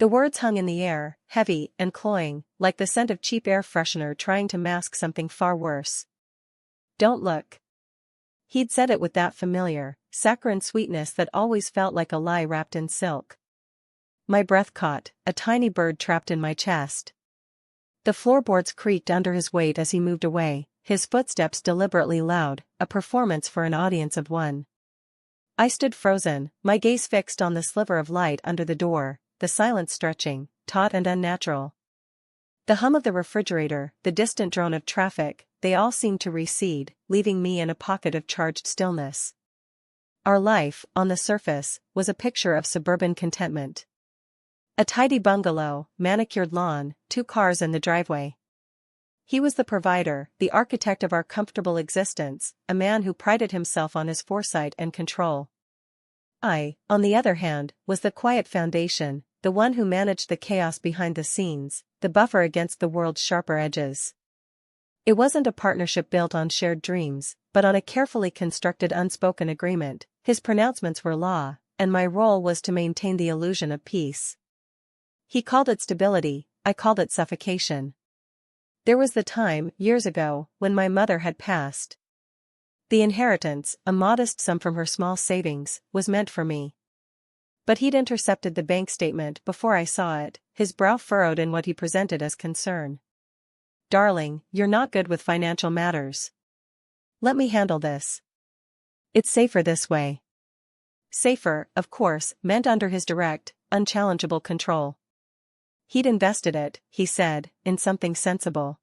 The words hung in the air, heavy and cloying, like the scent of cheap air freshener trying to mask something far worse. Don't look. He'd said it with that familiar, saccharine sweetness that always felt like a lie wrapped in silk. My breath caught, a tiny bird trapped in my chest. The floorboards creaked under his weight as he moved away, his footsteps deliberately loud, a performance for an audience of one. I stood frozen, my gaze fixed on the sliver of light under the door, the silence stretching, taut and unnatural. The hum of the refrigerator, the distant drone of traffic, they all seemed to recede, leaving me in a pocket of charged stillness. Our life, on the surface, was a picture of suburban contentment. A tidy bungalow, manicured lawn, 2 cars in the driveway. He was the provider, the architect of our comfortable existence, a man who prided himself on his foresight and control. I, on the other hand, was the quiet foundation, the one who managed the chaos behind the scenes, the buffer against the world's sharper edges. It wasn't a partnership built on shared dreams, but on a carefully constructed unspoken agreement. His pronouncements were law, and my role was to maintain the illusion of peace. He called it stability, I called it suffocation. There was the time, years ago, when my mother had passed. The inheritance, a modest sum from her small savings, was meant for me. But he'd intercepted the bank statement before I saw it, his brow furrowed in what he presented as concern. "Darling, you're not good with financial matters. Let me handle this. It's safer this way." Safer, of course, meant under his direct, unchallengeable control. He'd invested it, he said, in something sensible.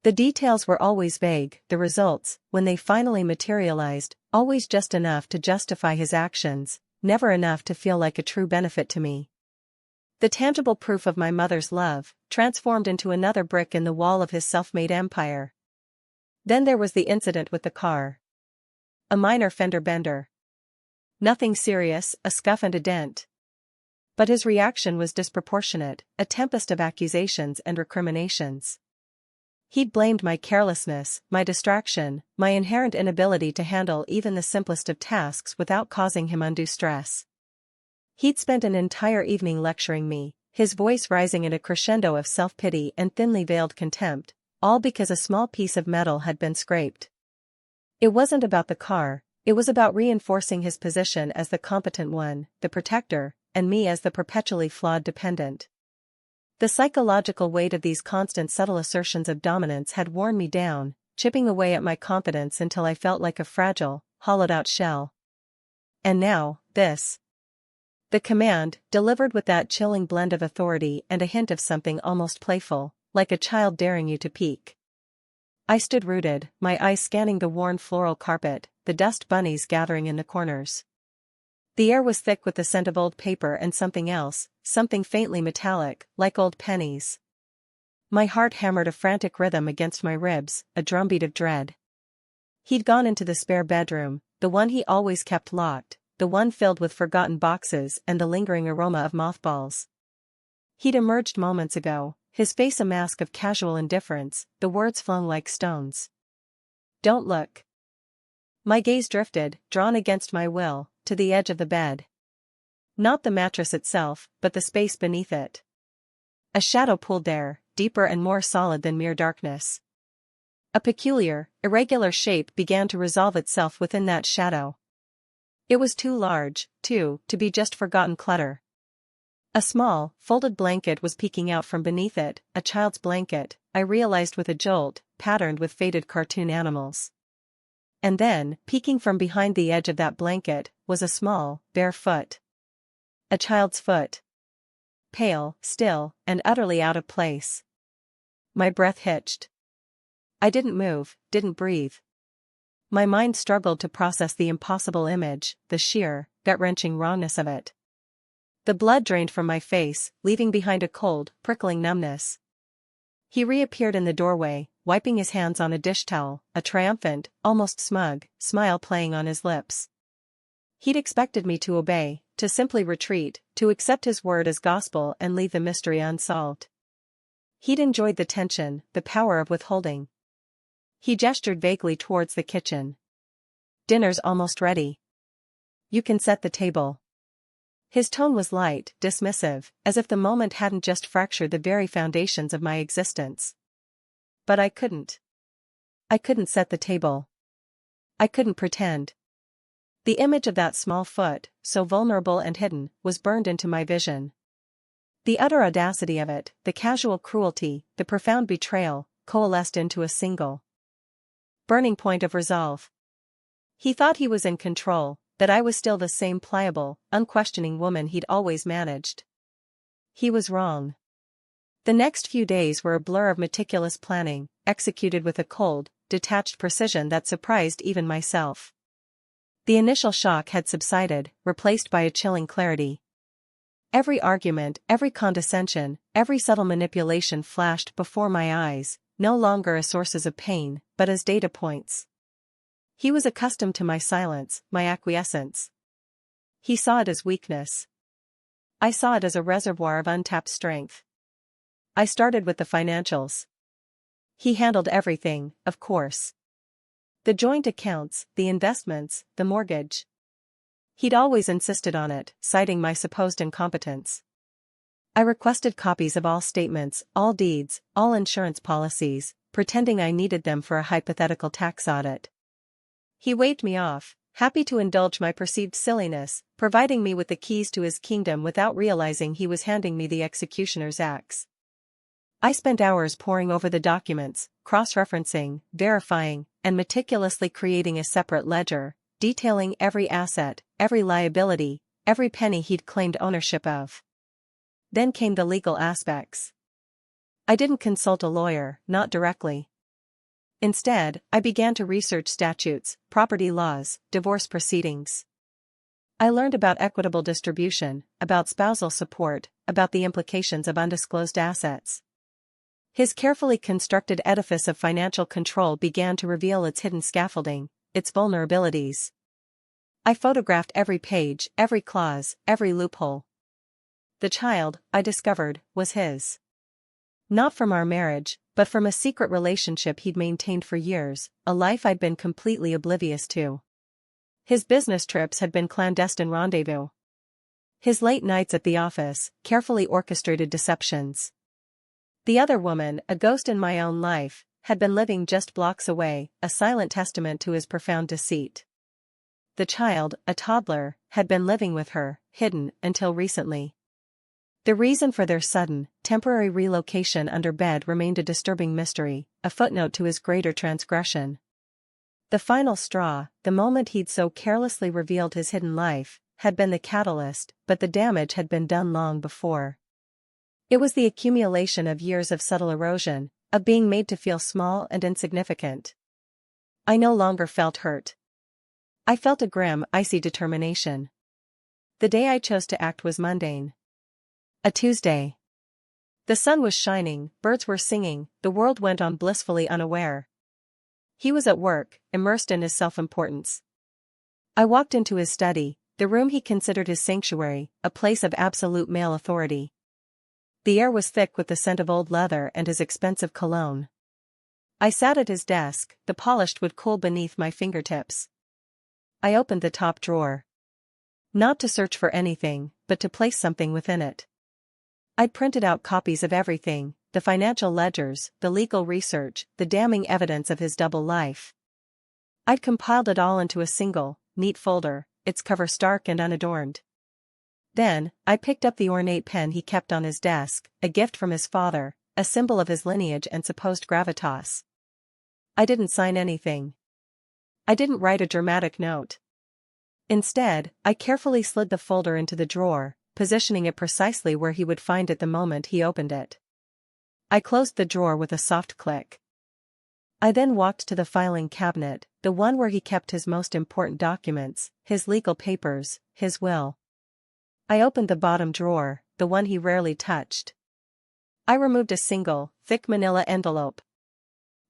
The details were always vague, the results, when they finally materialized, always just enough to justify his actions, never enough to feel like a true benefit to me. The tangible proof of my mother's love, transformed into another brick in the wall of his self-made empire. Then there was the incident with the car. A minor fender bender. Nothing serious, a scuff and a dent. But his reaction was disproportionate, a tempest of accusations and recriminations. He'd blamed my carelessness, my distraction, my inherent inability to handle even the simplest of tasks without causing him undue stress. He'd spent an entire evening lecturing me, his voice rising in a crescendo of self-pity and thinly veiled contempt, all because a small piece of metal had been scraped. It wasn't about the car, it was about reinforcing his position as the competent one, the protector, and me as the perpetually flawed dependent. The psychological weight of these constant subtle assertions of dominance had worn me down, chipping away at my confidence until I felt like a fragile, hollowed-out shell. And now, this. The command, delivered with that chilling blend of authority and a hint of something almost playful, like a child daring you to peek. I stood rooted, my eyes scanning the worn floral carpet, the dust bunnies gathering in the corners. The air was thick with the scent of old paper and something else, something faintly metallic, like old pennies. My heart hammered a frantic rhythm against my ribs, a drumbeat of dread. He'd gone into the spare bedroom, the one he always kept locked, the one filled with forgotten boxes and the lingering aroma of mothballs. He'd emerged moments ago, his face a mask of casual indifference, the words flung like stones. "Don't look." My gaze drifted, drawn against my will, to the edge of the bed. Not the mattress itself, but the space beneath it. A shadow pooled there, deeper and more solid than mere darkness. A peculiar, irregular shape began to resolve itself within that shadow. It was too large, to be just forgotten clutter. A small, folded blanket was peeking out from beneath it, a child's blanket, I realized with a jolt, patterned with faded cartoon animals. And then, peeking from behind the edge of that blanket, was a small, bare foot. A child's foot. Pale, still, and utterly out of place. My breath hitched. I didn't move, didn't breathe. My mind struggled to process the impossible image, the sheer, gut-wrenching rawness of it. The blood drained from my face, leaving behind a cold, prickling numbness. He reappeared in the doorway, wiping his hands on a dish towel, a triumphant, almost smug, smile playing on his lips. He'd expected me to obey, to simply retreat, to accept his word as gospel and leave the mystery unsolved. He'd enjoyed the tension, the power of withholding. He gestured vaguely towards the kitchen. "Dinner's almost ready. You can set the table." His tone was light, dismissive, as if the moment hadn't just fractured the very foundations of my existence. But I couldn't. I couldn't set the table. I couldn't pretend. The image of that small foot, so vulnerable and hidden, was burned into my vision. The utter audacity of it, the casual cruelty, the profound betrayal, coalesced into a single burning point of resolve. He thought he was in control, that I was still the same pliable, unquestioning woman he'd always managed. He was wrong. The next few days were a blur of meticulous planning, executed with a cold, detached precision that surprised even myself. The initial shock had subsided, replaced by a chilling clarity. Every argument, every condescension, every subtle manipulation flashed before my eyes, no longer as sources of pain, but as data points. He was accustomed to my silence, my acquiescence. He saw it as weakness. I saw it as a reservoir of untapped strength. I started with the financials. He handled everything, of course. The joint accounts, the investments, the mortgage. He'd always insisted on it, citing my supposed incompetence. I requested copies of all statements, all deeds, all insurance policies, pretending I needed them for a hypothetical tax audit. He waved me off, happy to indulge my perceived silliness, providing me with the keys to his kingdom without realizing he was handing me the executioner's axe. I spent hours poring over the documents, cross-referencing, verifying, and meticulously creating a separate ledger, detailing every asset, every liability, every penny he'd claimed ownership of. Then came the legal aspects. I didn't consult a lawyer, not directly. Instead, I began to research statutes, property laws, divorce proceedings. I learned about equitable distribution, about spousal support, about the implications of undisclosed assets. His carefully constructed edifice of financial control began to reveal its hidden scaffolding, its vulnerabilities. I photographed every page, every clause, every loophole. The child, I discovered, was his. Not from our marriage, but from a secret relationship he'd maintained for years, a life I'd been completely oblivious to. His business trips had been clandestine rendezvous. His late nights at the office, carefully orchestrated deceptions. The other woman, a ghost in my own life, had been living just blocks away, a silent testament to his profound deceit. The child, a toddler, had been living with her, hidden, until recently. The reason for their sudden, temporary relocation under bed remained a disturbing mystery, a footnote to his greater transgression. The final straw, the moment he'd so carelessly revealed his hidden life, had been the catalyst, but the damage had been done long before. It was the accumulation of years of subtle erosion, of being made to feel small and insignificant. I no longer felt hurt. I felt a grim, icy determination. The day I chose to act was mundane. A Tuesday. The sun was shining, birds were singing, the world went on blissfully unaware. He was at work, immersed in his self-importance. I walked into his study, the room he considered his sanctuary, a place of absolute male authority. The air was thick with the scent of old leather and his expensive cologne. I sat at his desk, the polished wood cool beneath my fingertips. I opened the top drawer. Not to search for anything, but to place something within it. I'd printed out copies of everything, the financial ledgers, the legal research, the damning evidence of his double life. I'd compiled it all into a single, neat folder, its cover stark and unadorned. Then, I picked up the ornate pen he kept on his desk, a gift from his father, a symbol of his lineage and supposed gravitas. I didn't sign anything. I didn't write a dramatic note. Instead, I carefully slid the folder into the drawer, positioning it precisely where he would find it the moment he opened it. I closed the drawer with a soft click. I then walked to the filing cabinet, the one where he kept his most important documents, his legal papers, his will. I opened the bottom drawer, the one he rarely touched. I removed a single, thick manila envelope.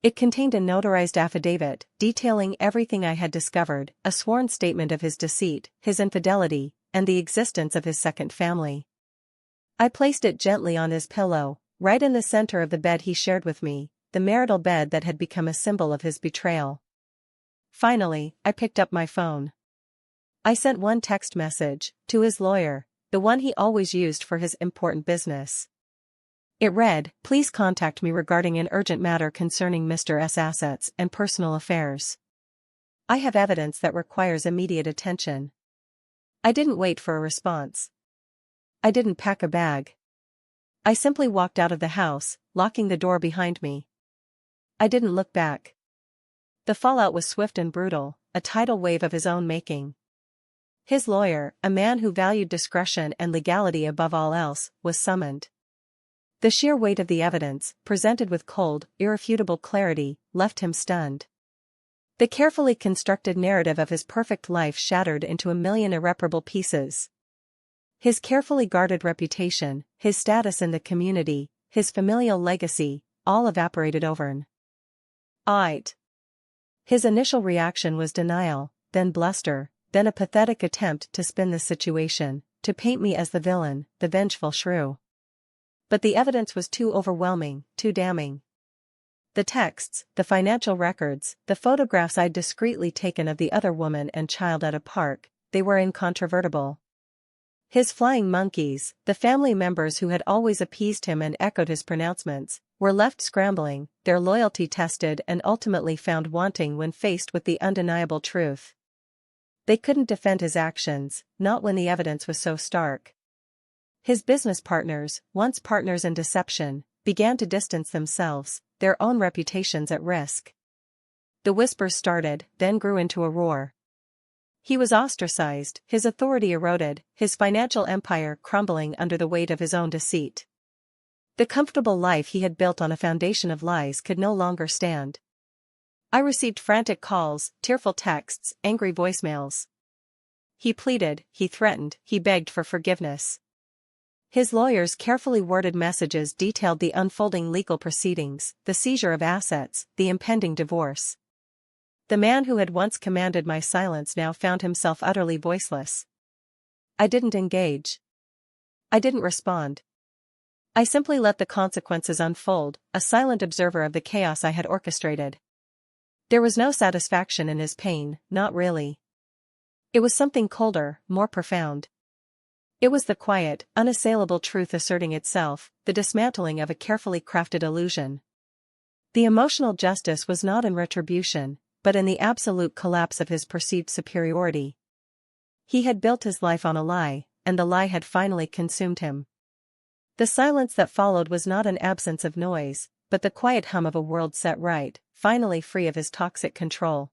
It contained a notarized affidavit, detailing everything I had discovered, a sworn statement of his deceit, his infidelity, and the existence of his second family. I placed it gently on his pillow, right in the center of the bed he shared with me, the marital bed that had become a symbol of his betrayal. Finally, I picked up my phone. I sent one text message, to his lawyer, the one he always used for his important business. It read, "Please contact me regarding an urgent matter concerning Mr. S. assets and personal affairs. I have evidence that requires immediate attention." I didn't wait for a response. I didn't pack a bag. I simply walked out of the house, locking the door behind me. I didn't look back. The fallout was swift and brutal, a tidal wave of his own making. His lawyer, a man who valued discretion and legality above all else, was summoned. The sheer weight of the evidence, presented with cold, irrefutable clarity, left him stunned. The carefully constructed narrative of his perfect life shattered into a million irreparable pieces. His carefully guarded reputation, his status in the community, his familial legacy, all evaporated overnight. His initial reaction was denial, then bluster, then a pathetic attempt to spin the situation, to paint me as the villain, the vengeful shrew. But the evidence was too overwhelming, too damning. The texts, the financial records, the photographs I'd discreetly taken of the other woman and child at a park, they were incontrovertible. His flying monkeys, the family members who had always appeased him and echoed his pronouncements, were left scrambling, their loyalty tested and ultimately found wanting when faced with the undeniable truth. They couldn't defend his actions, not when the evidence was so stark. His business partners, once partners in deception, began to distance themselves, their own reputations at risk. The whispers started, then grew into a roar. He was ostracized, his authority eroded, his financial empire crumbling under the weight of his own deceit. The comfortable life he had built on a foundation of lies could no longer stand. I received frantic calls, tearful texts, angry voicemails. He pleaded, he threatened, he begged for forgiveness. His lawyers' carefully worded messages detailed the unfolding legal proceedings, the seizure of assets, the impending divorce. The man who had once commanded my silence now found himself utterly voiceless. I didn't engage. I didn't respond. I simply let the consequences unfold, a silent observer of the chaos I had orchestrated. There was no satisfaction in his pain, not really. It was something colder, more profound. It was the quiet, unassailable truth asserting itself, the dismantling of a carefully crafted illusion. The emotional justice was not in retribution, but in the absolute collapse of his perceived superiority. He had built his life on a lie, and the lie had finally consumed him. The silence that followed was not an absence of noise, but the quiet hum of a world set right, finally free of his toxic control.